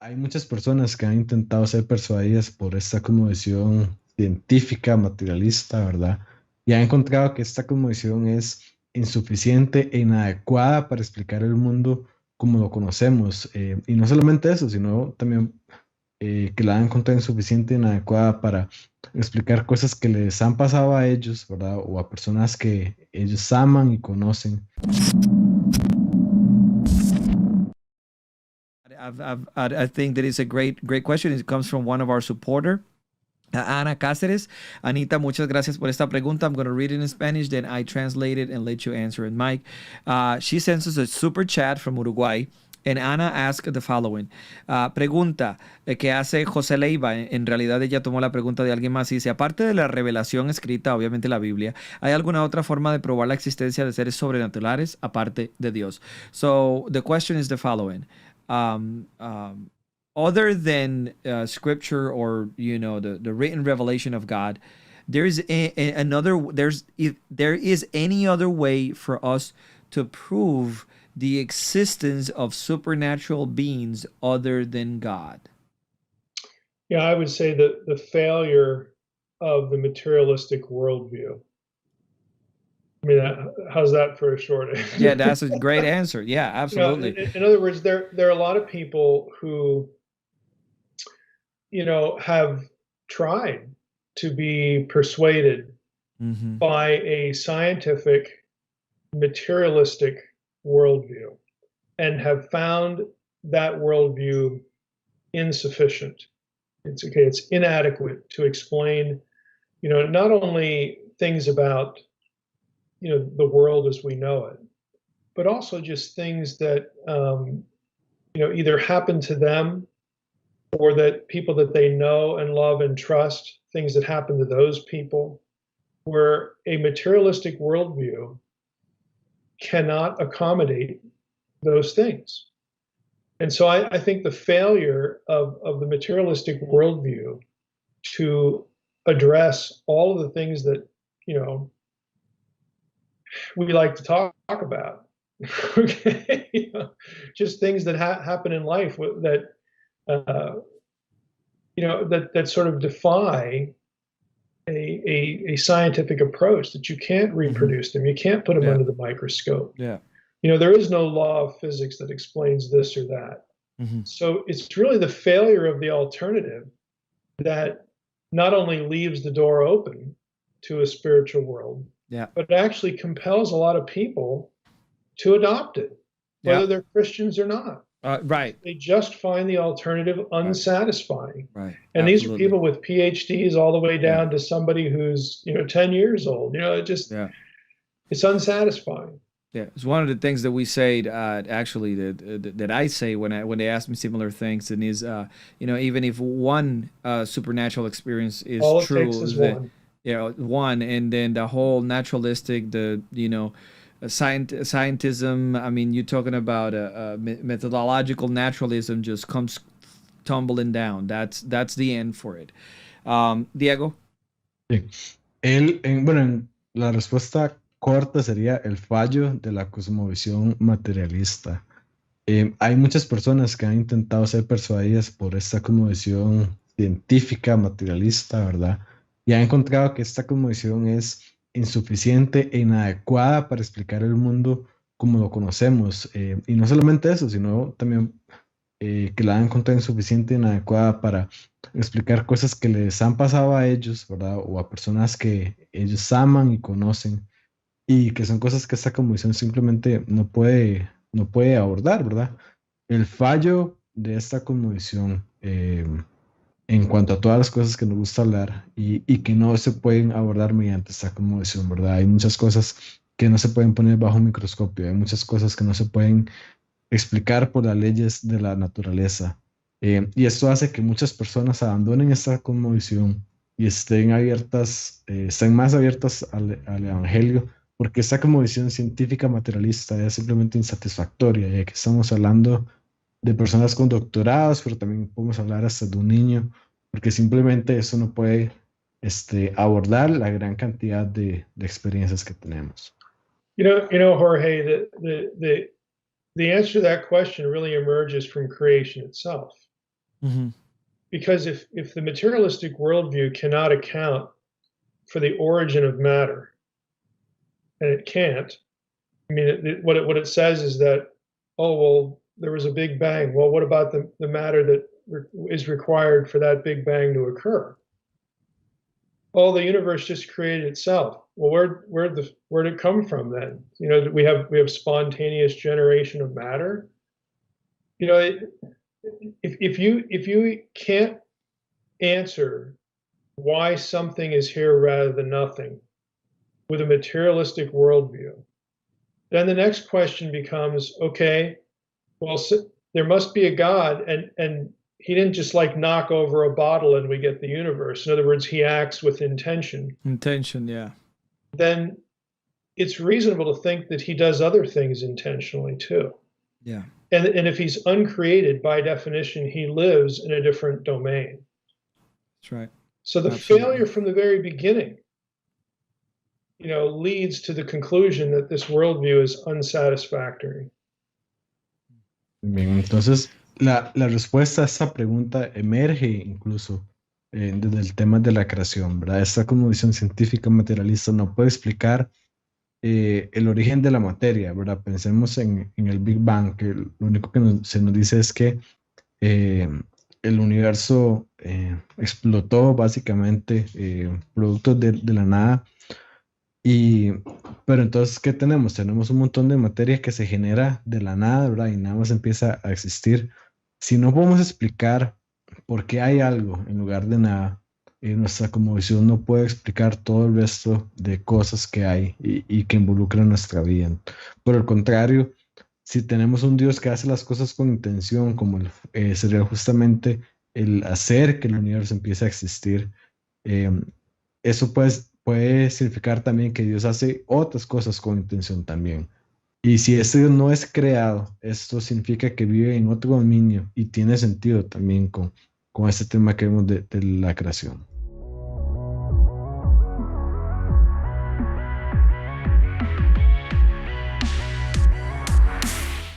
Hay muchas personas que han intentado ser persuadidas por esta como visión científica, materialista, ¿verdad? Y han encontrado que esta como visión es insuficiente e inadecuada para explicar el mundo como lo conocemos. Y no solamente eso, sino también que la han encontrado insuficiente e inadecuada para explicar cosas que les han pasado a ellos, ¿verdad? O a personas que ellos aman y conocen. I think that is a great question. It comes from one of our supporter, Ana Cáceres. Anita, muchas gracias por esta pregunta. I'm going to read it in Spanish, then I translate it and let you answer it, Mike. She sends us a super chat from Uruguay. And Ana asked the following. Pregunta que hace José Leiva. En realidad ella tomó la pregunta de alguien más y dice, aparte de la revelación escrita, obviamente la Biblia, ¿hay alguna otra forma de probar la existencia de seres sobrenaturales aparte de Dios? So the question is the following. Um, um, Other than scripture or the written revelation of God, there is there is any other way for us to prove the existence of supernatural beings other than God? Yeah, I would say that the failure of the materialistic worldview. I mean, how's that for a short answer? Yeah, that's a great answer. Yeah, absolutely. In other words, there are a lot of people who, have tried to be persuaded by a scientific, materialistic worldview and have found that worldview insufficient. It's inadequate to explain, not only things about, the world as we know it, but also just things that, either happen to them or that people that they know and love and trust, things that happen to those people, where a materialistic worldview cannot accommodate those things. And so I think the failure of the materialistic worldview to address all of the things that, we like to talk about, okay, just things that happen in life that, that sort of defy a scientific approach, that you can't reproduce them, you can't put them under the microscope. Yeah. There is no law of physics that explains this or that. So it's really the failure of the alternative that not only leaves the door open to a spiritual world, but actually compels a lot of people to adopt it, whether they're Christians or not. Right. They just find the alternative unsatisfying. Right. And these are people with PhDs all the way down to somebody who's, 10 years old. It's unsatisfying. Yeah, it's one of the things that we say, actually, that I say when they ask me similar things, and is, even if one supernatural experience is all it true, takes is one. One, and then the whole naturalistic, scientism. I mean, you're talking about methodological naturalism just comes tumbling down. That's the end for it. Diego. Sí. Bueno, la respuesta corta sería el fallo de la cosmovisión materialista. Hay muchas personas que han intentado ser persuadidas por esta cosmovisión científica, materialista, ¿verdad? Y han encontrado que esta cosmovisión es insuficiente e inadecuada para explicar el mundo como lo conocemos. Y no solamente eso, sino también que la han encontrado insuficiente e inadecuada para explicar cosas que les han pasado a ellos, ¿verdad? O a personas que ellos aman y conocen, y que son cosas que esta cosmovisión simplemente no puede abordar, ¿verdad? El fallo de esta cosmovisión en cuanto a todas las cosas que nos gusta hablar y que no se pueden abordar mediante esta cosmovisión, ¿verdad? Hay muchas cosas que no se pueden poner bajo un microscopio, hay muchas cosas que no se pueden explicar por las leyes de la naturaleza. Y esto hace que muchas personas abandonen esta cosmovisión y estén más abiertas al Evangelio, porque esta cosmovisión científica materialista es simplemente insatisfactoria, ya que estamos hablando de personas con doctorados, pero también podemos hablar hasta de un niño, porque simplemente eso no puede abordar la gran cantidad de experiencias que tenemos. Jorge, the answer to that question really emerges from creation itself. Because if the materialistic worldview cannot account for the origin of matter, and it can't, I mean, what it says is that, oh, well, there was a big bang. Well, what about the matter that is required for that big bang to occur? Oh, the universe just created itself. Well, where'd it come from then? You know, we have spontaneous generation of matter. You know, if you can't answer why something is here rather than nothing with a materialistic worldview, then the next question becomes, okay, well, there must be a God, and he didn't just like knock over a bottle and we get the universe. In other words, he acts with intention. Intention, yeah. Then it's reasonable to think that he does other things intentionally too. Yeah. And if he's uncreated, by definition, he lives in a different domain. That's right. So the Absolutely. failure from the very beginning, you know, leads to the conclusion that this worldview is unsatisfactory. Bien, entonces la respuesta a esta pregunta emerge incluso desde el tema de la creación, ¿verdad? Esta cosmovisión científica materialista no puede explicar el origen de la materia, ¿verdad? Pensemos en el Big Bang, que lo único que se nos dice es que el universo explotó básicamente producto de la nada. Pero entonces, ¿qué tenemos? Tenemos un montón de materia que se genera de la nada, ¿verdad? Y nada más empieza a existir. Si no podemos explicar por qué hay algo en lugar de nada, nuestra cosmovisión no puede explicar todo el resto de cosas que hay y que involucran nuestra vida. Por el contrario, si tenemos un Dios que hace las cosas con intención, como sería justamente el hacer que el universo empiece a existir, eso puede significar también que Dios hace otras cosas con intención también. Y si este Dios no es creado, esto significa que vive en otro dominio y tiene sentido también con este tema que vemos de la creación.